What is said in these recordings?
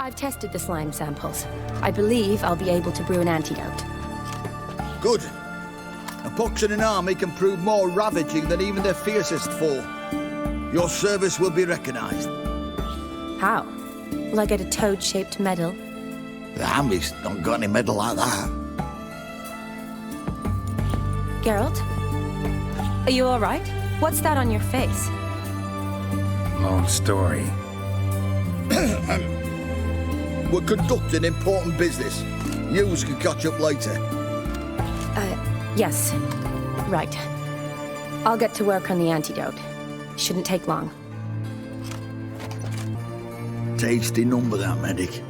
I've tested the slime samples. I believe I'll be able to brew an antidote. Good. A pox in an army can prove more ravaging than even their fiercest foe. Your service will be recognized. How? Will I get a toad-shaped medal? The army's not got any medal like that. Geralt? Are you all right? What's that on your face? Long story. We're conducting important business. Yous can catch up later. Yes. Right. I'll get to work on the antidote. Shouldn't take long. Tasty number, that medic.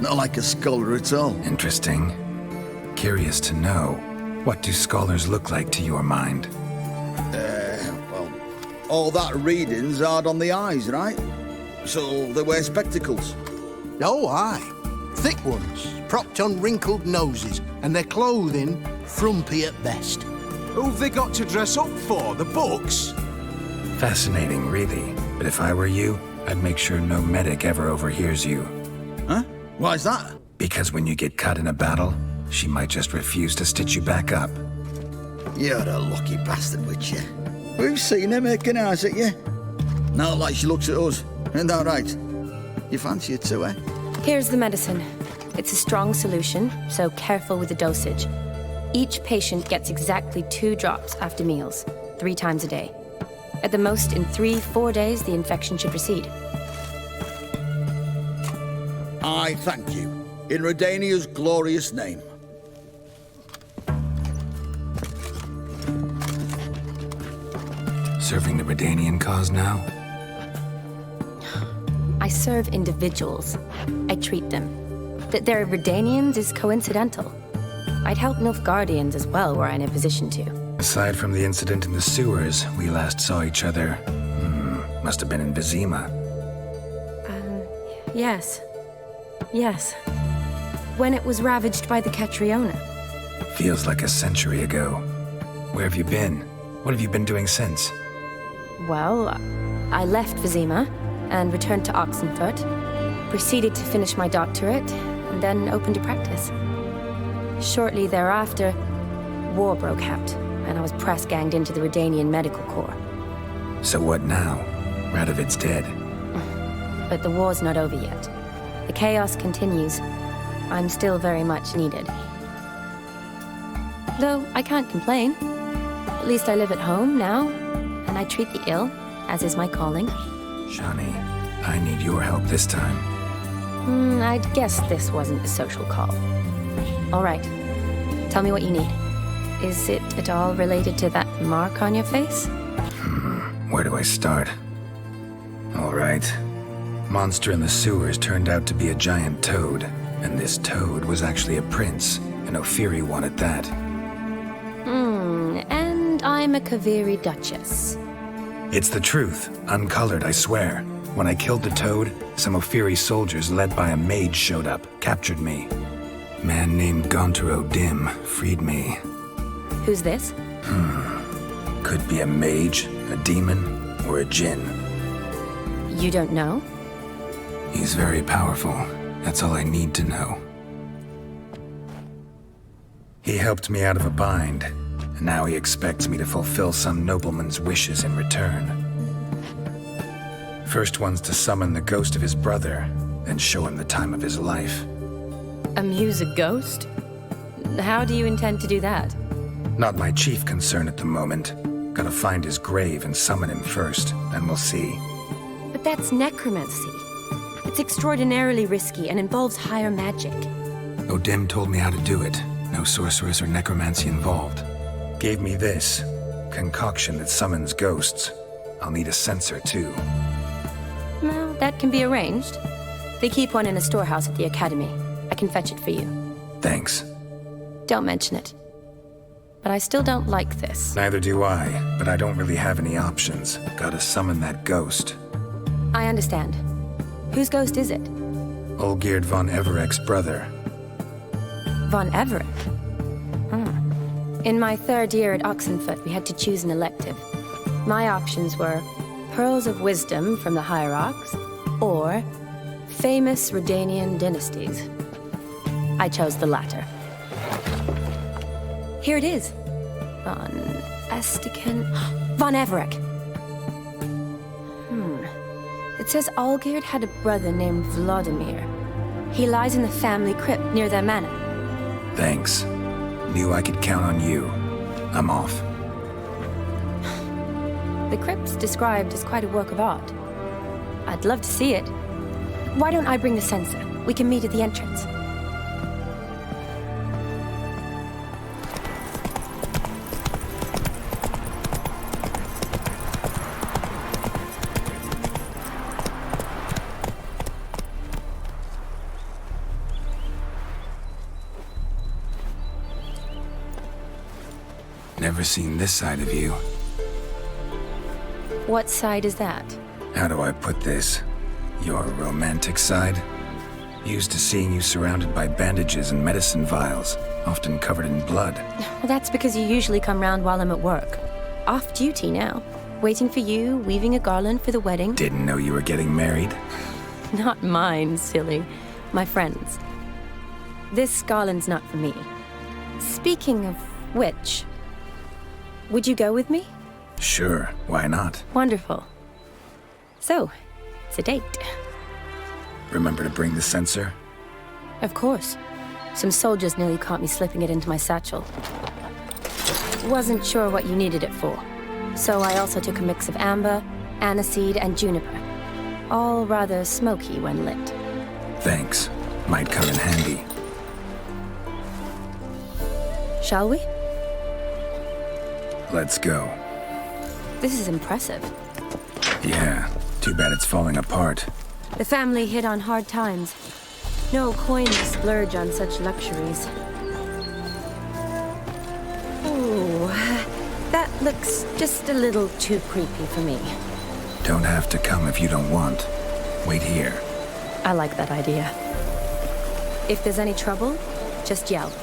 Not like a scholar at all. Interesting. Curious to know, what do scholars look like to your mind? Well, all that reading's hard on the eyes, right? So they wear spectacles. Oh, aye. Thick ones, propped on wrinkled noses, and their clothing frumpy at best. Who've they got to dress up for? The books? Fascinating, really. But if I were you, I'd make sure no medic ever overhears you. Huh? Why's that? Because when you get cut in a battle, she might just refuse to stitch you back up. You're a lucky bastard, witch you. We've seen her making eyes at you. Not like she looks at us. Isn't that right? You fancy it too, eh? Here's the medicine. It's a strong solution, so careful with the dosage. Each patient gets exactly 2 drops after meals, 3 times a day. At the most, in 3-4 days, the infection should recede. I thank you. In Redania's glorious name. Serving the Redanian cause now? I serve individuals. I treat them. That they're Redanians is coincidental. I'd help Nilfgaardians as well were I in a position to. Aside from the incident in the sewers, we last saw each other... must have been in Vizima. Yes. Yes. When it was ravaged by the Catriona. Feels like a century ago. Where have you been? What have you been doing since? Well, I left Vizima and returned to Oxenfurt, proceeded to finish my doctorate, and then opened a practice. Shortly thereafter, war broke out, and I was press-ganged into the Redanian Medical Corps. So what now? Radovid's dead. But the war's not over yet. The chaos continues. I'm still very much needed. Though I can't complain. At least I live at home now, and I treat the ill, as is my calling. Shani, I need your help this time. I'd guess this wasn't a social call. All right. Tell me what you need. Is it at all related to that mark on your face? Where do I start? All right. Monster in the sewers turned out to be a giant toad, and this toad was actually a prince, and Ophiri wanted that. And I'm a Kaviri Duchess. It's the truth, uncolored, I swear. When I killed the toad, some Ophiri soldiers led by a mage showed up, captured me. Man named Gontaro Dim freed me. Who's this? Could be a mage, a demon, or a djinn. You don't know? He's very powerful. That's all I need to know. He helped me out of a bind, and now he expects me to fulfill some nobleman's wishes in return. First one's to summon the ghost of his brother, then show him the time of his life. Amuse a ghost? How do you intend to do that? Not my chief concern at the moment. Gotta find his grave and summon him first, then we'll see. But that's necromancy. It's extraordinarily risky and involves higher magic. Odim told me how to do it. No sorceress or necromancy involved. Gave me this concoction that summons ghosts. I'll need a censer too. Well, that can be arranged. They keep one in a storehouse at the academy. I can fetch it for you. Thanks. Don't mention it. But I still don't like this. Neither do I, but I don't really have any options. Gotta summon that ghost. I understand. Whose ghost is it? Olgierd von Everec's brother. Von Everec? In my 3rd year at Oxenfurt, we had to choose an elective. My options were Pearls of Wisdom from the Hierarchs, or Famous Redanian dynasties. I chose the latter. Here it is. Von Everec. It says Olgierd had a brother named Vlodimir. He lies in the family crypt near their manor. Thanks. Knew I could count on you. I'm off. The crypt's described as quite a work of art. I'd love to see it. Why don't I bring the censer? We can meet at the entrance. Never seen this side of you. What side is that? How do I put this? Your romantic side? Used to seeing you surrounded by bandages and medicine vials, often covered in blood. Well, that's because you usually come round while I'm at work. Off duty now. Waiting for you, weaving a garland for the wedding. Didn't know you were getting married. Not mine, silly. My friend's. This garland's not for me. Speaking of which, would you go with me? Sure, why not? Wonderful. So, it's a date. Remember to bring the censer? Of course. Some soldiers nearly caught me slipping it into my satchel. Wasn't sure what you needed it for. So I also took a mix of amber, aniseed, and juniper. All rather smoky when lit. Thanks. Might come in handy. Shall we? Let's go. This is impressive. Yeah, too bad it's falling apart. The family hit on hard times. No coin to splurge on such luxuries. Ooh, that looks just a little too creepy for me. Don't have to come if you don't want. Wait here. I like that idea. If there's any trouble, just yell.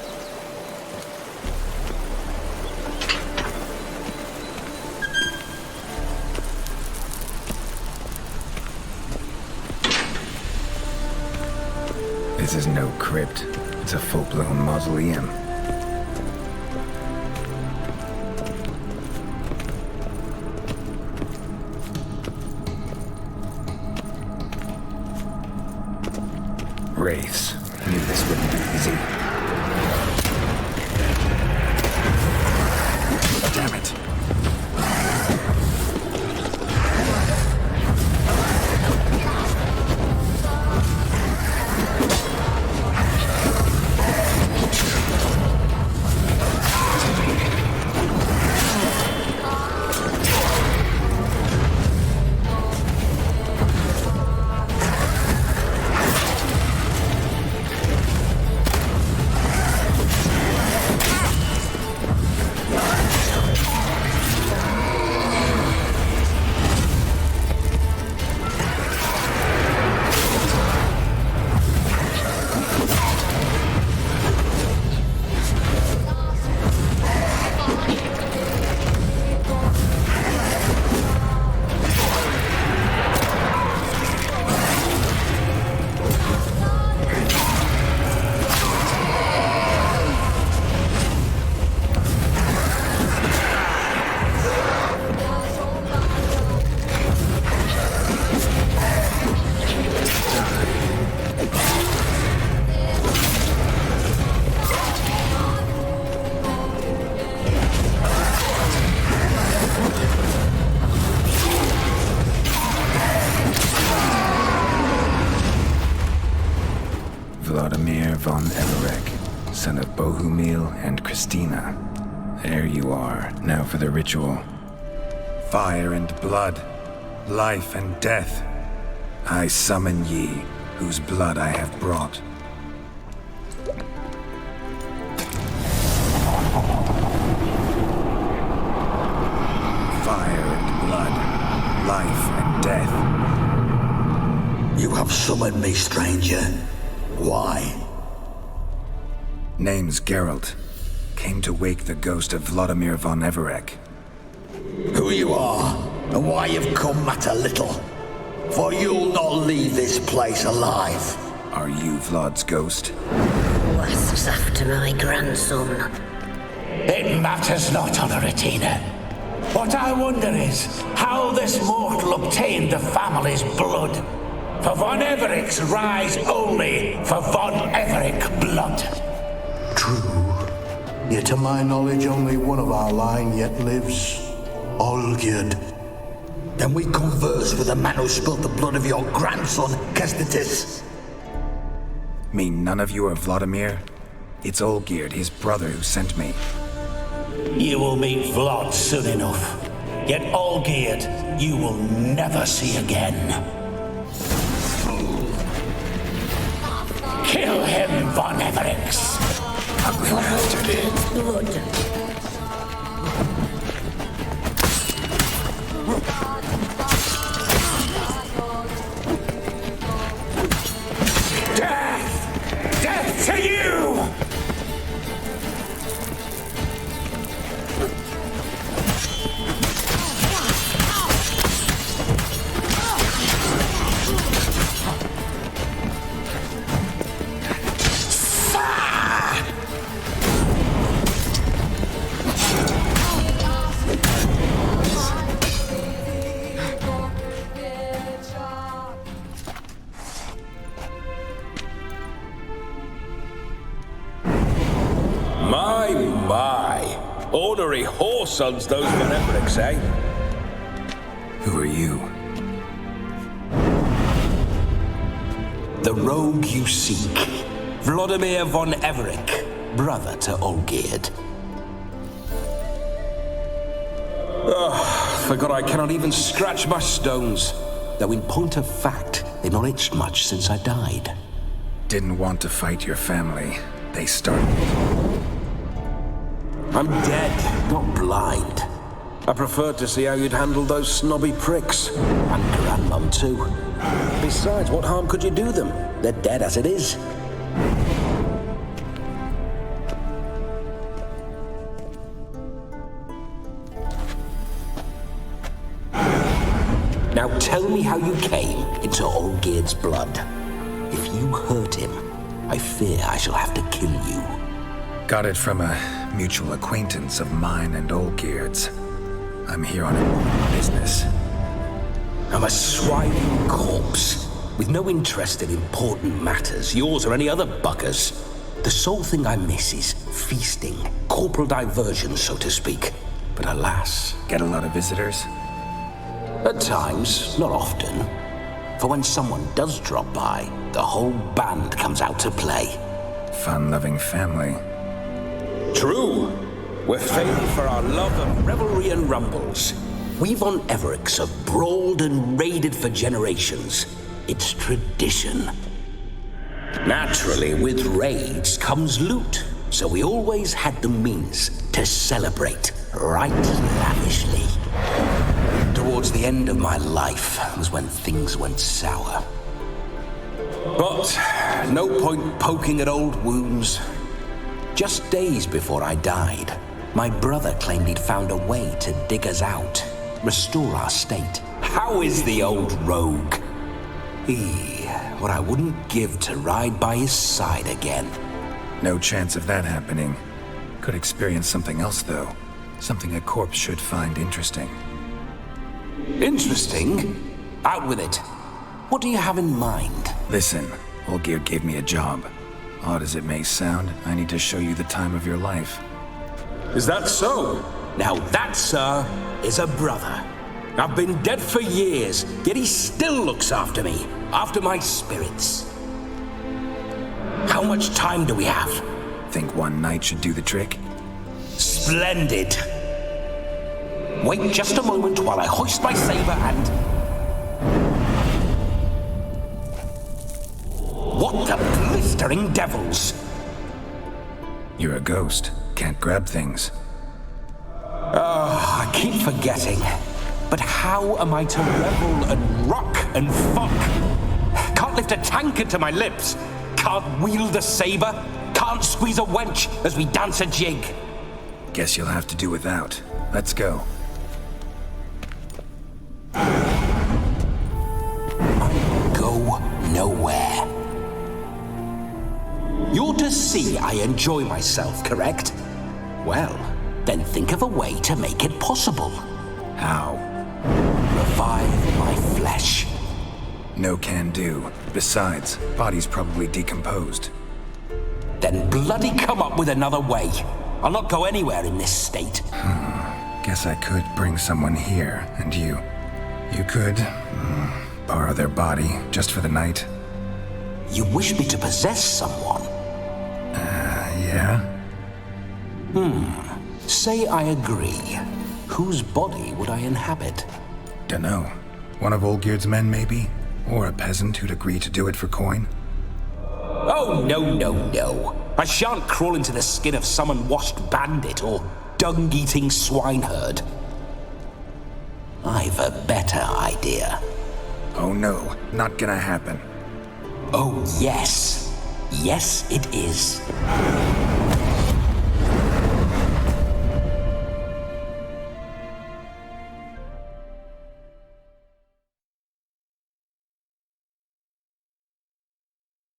This is no crypt. It's a full-blown mausoleum. Wraiths. Knew this wouldn't be easy. Damn it. Vlodimir von Everec, son of Bohumil and Christina. There you are, now for the ritual. Fire and blood, life and death. I summon ye, whose blood I have brought. Fire and blood, life and death. You have summoned me, stranger. Why? Name's Geralt. Came to wake the ghost of Vlodimir von Everec. Who you are, and why you've come matter little. For you'll not leave this place alive. Are you Vlod's ghost? Wasps after my grandson. It matters not, Honoratina. What I wonder is how this mortal obtained the family's blood. For von Everec's rise only for von Everec blood. True. Yet to my knowledge, only one of our line yet lives. Olgierd. Then we converse with the man who spilled the blood of your grandson, Kestetis. Mean none of you are Vlodimir? It's Olgierd, his brother, who sent me. You will meet Vlod soon enough. Yet Olgierd, you will never see again. Kill him, von Everec. Ugly bastard. Blood. Death! Death to you! My. Ornery whoresons those von Everecs, eh? Who are you? The rogue you seek. Vlodimir von Everec, brother to Olgierd. Forgot I cannot even scratch my stones. Though in point of fact, they've not itched much since I died. Didn't want to fight your family. They started. I'm dead, not blind. I preferred to see how you'd handle those snobby pricks. And Grandmum, too. Besides, what harm could you do them? They're dead as it is. Now tell me how you came into Olgierd's blood. If you hurt him, I fear I shall have to kill you. Got it from a mutual acquaintance of mine and Olgierd's. I'm here on important business. I'm a swine corpse, with no interest in important matters, yours or any other buggers. The sole thing I miss is feasting, corporal diversion, so to speak. But alas... Get a lot of visitors? At times, not often. For when someone does drop by, the whole band comes out to play. Fun-loving family. True. We're famed for our love of revelry and rumbles. We von Everecs have brawled and raided for generations. It's tradition. Naturally, with raids comes loot, so we always had the means to celebrate right lavishly. Towards the end of my life was when things went sour. But no point poking at old wounds. Just days before I died, my brother claimed he'd found a way to dig us out, restore our state. How is the old rogue? What I wouldn't give to ride by his side again. No chance of that happening. Could experience something else, though. Something a corpse should find interesting. Interesting? Out with it. What do you have in mind? Listen, Olgierd gave me a job. Odd as it may sound, I need to show you the time of your life. Is that so? Now that, sir, is a brother. I've been dead for years, yet he still looks after me, after my spirits. How much time do we have? Think one night should do the trick? Splendid. Wait just a moment while I hoist my saber and... What the blistering devils? You're a ghost. Can't grab things. I keep forgetting. But how am I to revel and rock and fuck? Can't lift a tankard to my lips. Can't wield a saber. Can't squeeze a wench as we dance a jig. Guess you'll have to do without. Let's go. to see I enjoy myself, correct? Well, then think of a way to make it possible. How? Revive my flesh. No can do. Besides, body's probably decomposed. Then bloody come up with another way. I'll not go anywhere in this state. Guess I could bring someone here, and you could borrow their body just for the night. You wish me to possess someone? Yeah? Say I agree. Whose body would I inhabit? Dunno. One of Olgierd's men, maybe? Or a peasant who'd agree to do it for coin? Oh, no. I shan't crawl into the skin of some unwashed bandit or dung-eating swineherd. I've a better idea. Oh no, not gonna happen. Oh, yes. Yes, it is.